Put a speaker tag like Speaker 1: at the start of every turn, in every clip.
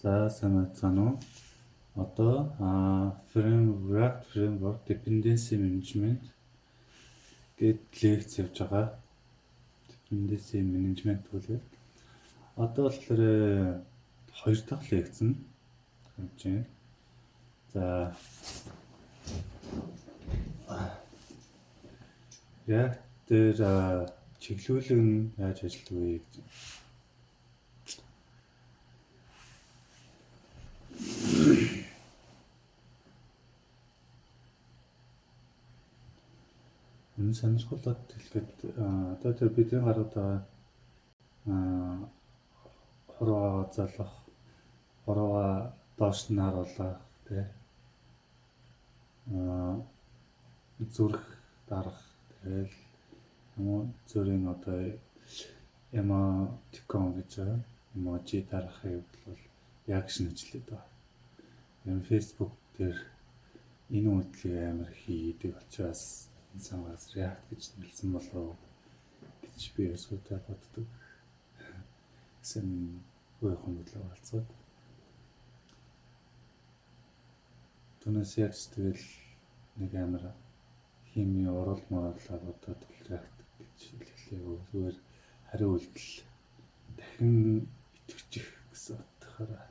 Speaker 1: За санацсан уу? Одоо framework dependency management гэд лекц явж байгаа. Dependency management үлээ. Одоо л тэр 2 дахь лекц нь явж байна. За React дээр чиглүүлэг нь яаж ажилладаг вэ гэж. Энэ сонирхолтой хэлгээд одоо тэр бидний гарууд хороо залах, хороо доош нь харуулах тий. Зүрх дарах тэгэл зүрийн одоо emoticon гэж байгаа. Emoji дарахыг бол reaction ажилладаг байна. Энэ Facebook дээр энэ үйлдэлийг амар хийдэг учраас инсангаас React гэж нэрлсэн болов гэж би өсвөдөө боддог. Гэсэн үеийн хөдөлгөөн болцоод. Түүнээс яаж тэгэл нэг амар хими урал моралаа бодоод React гэж хэллээ. Зүгээр хариу үйлдэл дахин итгэвчих гэсэн утгаараа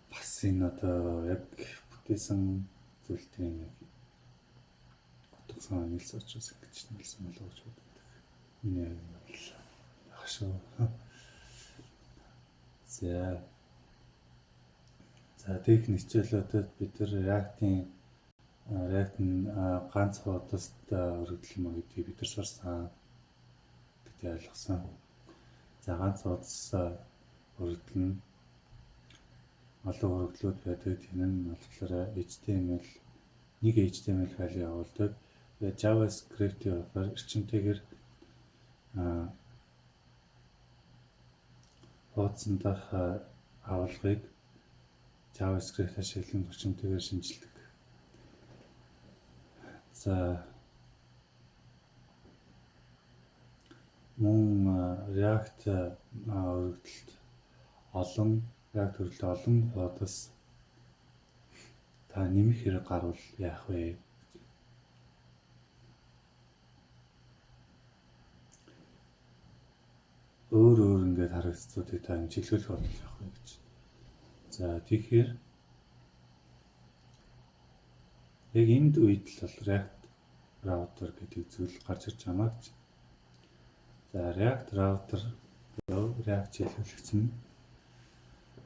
Speaker 1: бас энэ одоо яг бүтээсэн зүйлтэй нэг утгасан нийлс учраас ингэж нийлсэн болов уу гэж боддог. Миний хашаа. За техник хичээлүүдэд бид нар React нь ганц хуудасд өргөдөл юм гэдгийг бид нар сурсан гэдгийг ойлгосон. За ганц хуудас өргөдөл нь олон өргөдлүүд байдаг. Энэ нь болохоор HTML нэг HTML файл явуулдаг. Тэгээд JavaScript-ийн болохоор эрчимтэйгээр хуудсан дах агуулгыг JavaScript ашиглан эрчимтэйгээр шинжилдэг. За мөн React өргөдөлд олон хуудас та нэмэх хэрэг гарвал яах вэ? Өөр ингээд харагдцуудыг та чиглүүлэх бол яах вэ гэж. За тэгэхээр яг энд үед л бол React router гэдэг зүйл гарч ирж байгаа гэж. За React router React чиглүүлэгч нь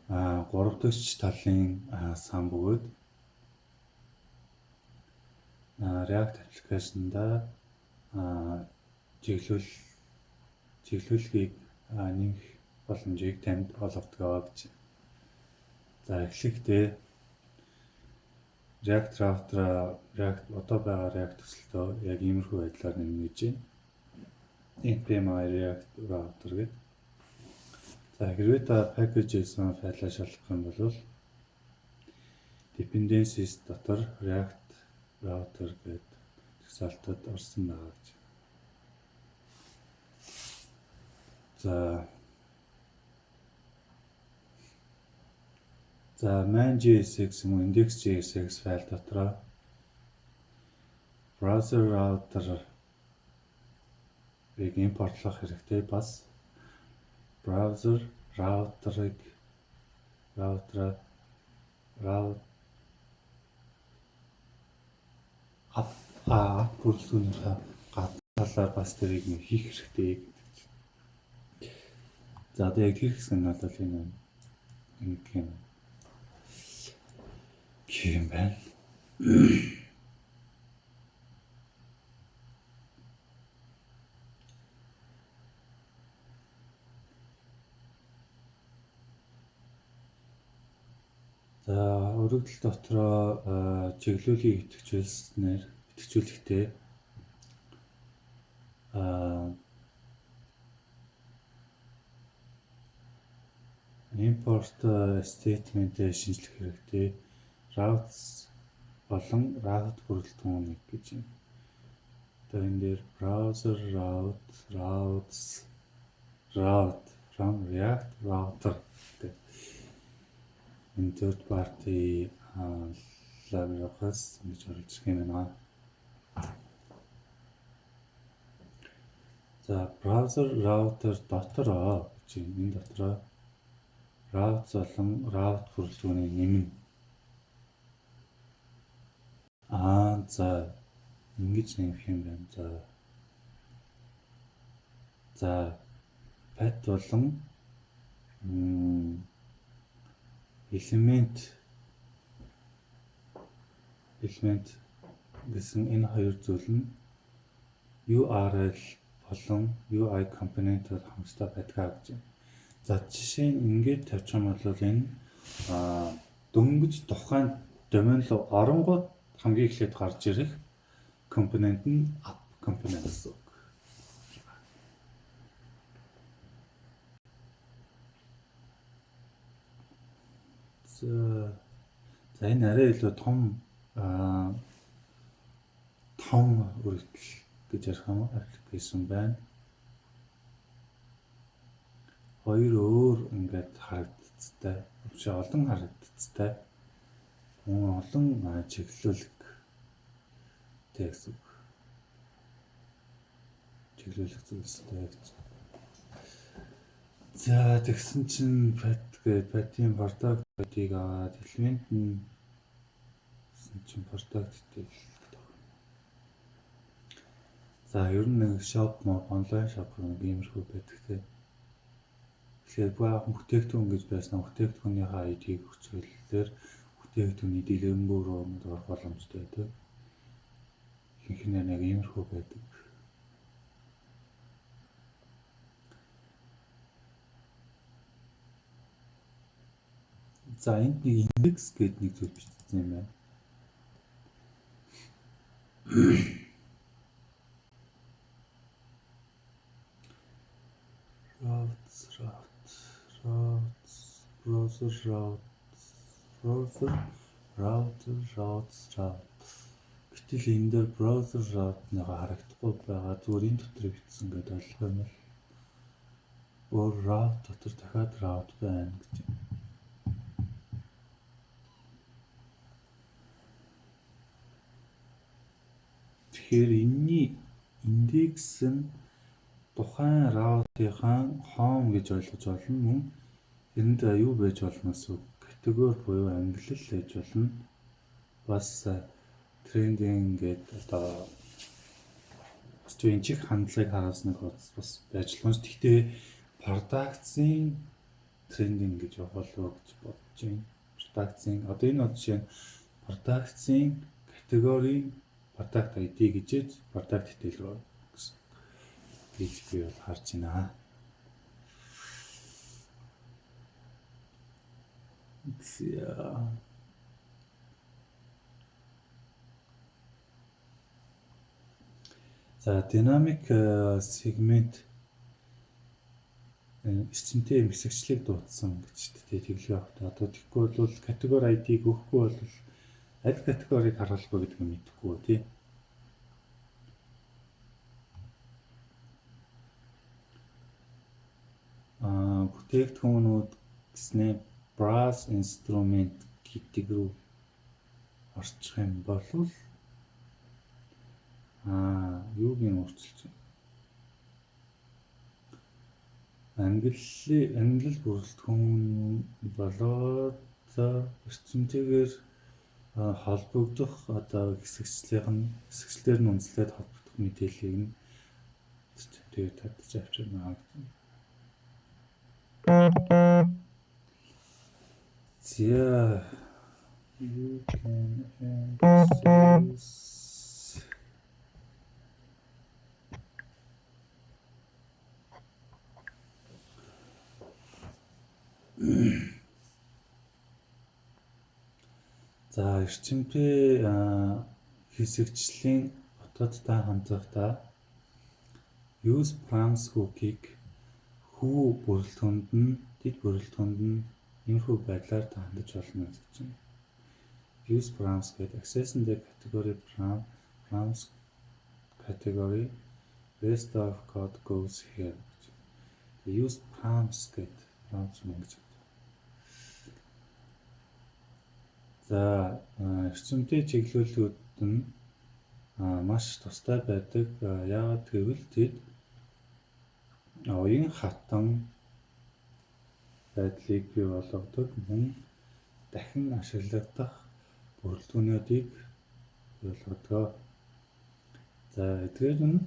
Speaker 1: 3 дахь талын сан бөгөөд React аппликейшнда чиглүүлгийг нэмэх боломжийг танд олгодог гэж. За эхлэхдээ React router одоо байгаа React төсөлтөө яг иймэрхүү байдлаар нэмнэ гэж байна. npm React router гэдэг. За хэрвээ та package.json файлаа шалгах юм бол dependencies дотор React router гэдэг төгсөлтөд орсон байгаа гэж. За main.jsx юм уу index.jsx файл дотроо browser router-ыг импортлох хэрэгтэй. Бас browser router-ыг бүрэлдэхүүнийхээ гадаалаар бас тэрийг хийх хэрэгтэй гэдэг. За одоо яг тэр хэсэг нь бол энэ юм байна. За өргөдөл дотроо чиглүүлгийг идэвхжүүлэхдээ import statement шинжлэх хэрэгтэй. Routes болон route бүрэлдэхүүнийг гэж юм. Одоо энэ дээр browser route from React Router гэдэг энэ third party library-гаас ингэж оруулж ирэх юм байна. За browser router дотороо гэж энэ дотороо route болон route бүрэлдэхүүний нэмнэ. За ингэж нэмэх юм байна. За path болон element гэсэн энэ хоёр зүйл нь URL болон UI component бол хамтдаа байдгаа гэж байна. За жишээ нь ингээд тавьчих юм бол энэ дөнгөж тухайн домен руу оронгууд хамгийн эхлээд гарч ирэх компонент нь app компонент гэсэн. За энэ арай илүү том үргэлжлэл гэж ярих юм аппликейшн байна. Хоёр өөр ингээд харагдцтай, биш олон харагдцтай. Олон чиглүүлэг гэсэн. Чиглүүлэг зүйлстэй гэж. За тэгсэн чинь path-ийн product path-ийг аваад element нь гэсэн чинь product гэдэг. За ер нь нэг shop онлайн shop нэг иймэрхүү байдаг те. Тэгэхээр бүтээгдэхүүн гэж байсан бүтээгдэхүүнийхээ ID-г хүчрэлээр бүтээгдэхүүний дэлгэрэнгүй рүү орох боломжтой байдаг. Ихэнх нь нэг иймэрхүү байдаг. За энд нэг index гэдэг нэг зүйл бичсэн юм байна. routes. Гэтэл энэ дээр browser route-ныга харагдахгүй байгаа. Зүгээр энэ дотор бичсэн гэдэг ойлгох юм бол өөр route дотор дахиад route байна гэж байна. Тэгэхээр энэний индекс нь тухайн route-ийнхаа home гэж ойлгож болно. Мөн энд юу байж болно гэсэн категори буюу ангиллал байж болно. Бас trending гэдэг одоо энэ чих хандлагыг харуулсныг бас байж болно. Гэхдээ product-ийн trending гэж явах болов гэж бодож байна. Product-ийн одоо энэ жишээ нь product-ийн категори product ID гэжээж product detail руу гэж би бол харж байна. За dynamic segment эрчимтэй хэсэгчлийг дуудсан гэж тэглэе авах. Одоо тэгэхгүй бол категори ID-г өгөхгүй бол аль категорийг харуулахгүй гэдгийг мэдэхгүй тий. Бүтээгдэхүүнүүд гэснээр brass instrument гэдэг рүү орчих юм бол юуг нь өөрчилж байна. Англи бүрэлдэхүүн болоод эрчимтэйгээр холбогдох одоо хэсэгчлэр нь үндэслээд холбогдох мэдээллийг нь эрчимтэйгээр татж авчирна гэдэг. Yeah, you can access за эрчимтэй хэсэгчлийн хотодтой хандлагатай use params hook-ийг хүү бүрэлдэхүүнд нь дэд бүрэлдэхүүнд нь иймэрхүү байдлаар хандаж болно гэж байна. Use params гэдэг access and category params category rest of code goes here. use prompts гэдэг prompt юм гэж байна. За эрчимтэй чиглүүлүүд нь маш тустай байдаг. Яагаад гэвэл тэд уян хатан байдлыг бий болгодог, мөн дахин ашиглагдах бүрэлдэхүүнүүдийг бий болгодог. За эдгээр нь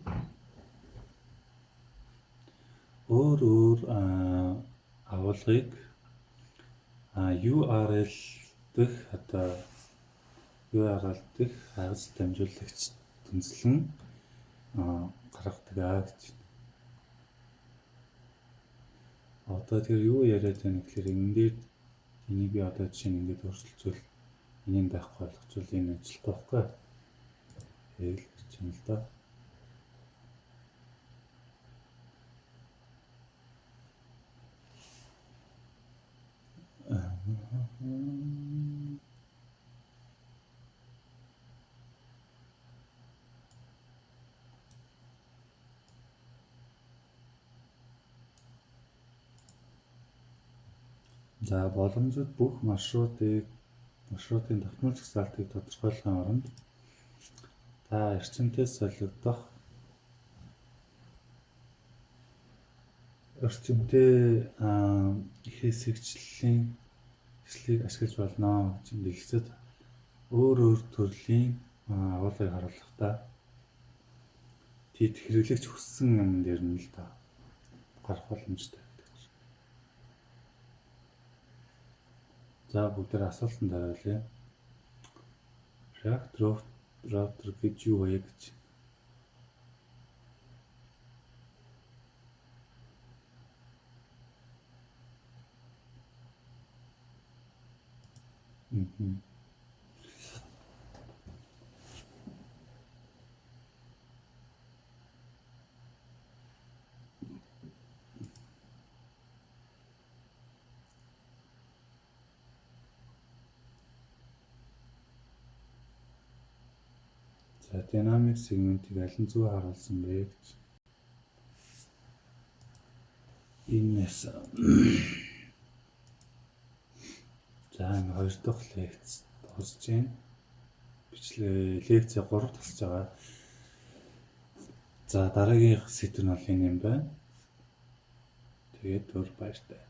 Speaker 1: өөр агуулгыг URL дэх URL дэх хагас дамжуулагч дүнслэн гаргадаг гэж. Одоо тэр юу яриад байна гэхээр энэ дээр энийг би одоо жишээ нь ингэж өөрчилжүүл энийг байхгүй болгочвол энэ ажиллахгүй байхгүй. Тэгэл гэж юм л да. За боломжит бүх маршрутын тогтмол жагсаалтыг тодорхойлохын оронд та эрчимтэй солигдох эрчимтэй их хэсэгчлэлийг ашиглаж болно гэж дэлгэцэд өөр төрлийн агуулгыг харуулахдаа тэд хэрэглэгч хүссэн юм дээр нь л та гарах боломжтой. За бүгдээр асуултанд хариулъя. React router гэж юу вэ гэж. За dynamic segment-ийг аль нь зөв харуулсан бэ гэж. Энэс за энэ 2 дахь лекц дуусж байна. Бичлэг лекцээ 3 тасж байгаа. За дараагийн сэдв нь бол энэ юм байна. Тэгээд өөр баяртай.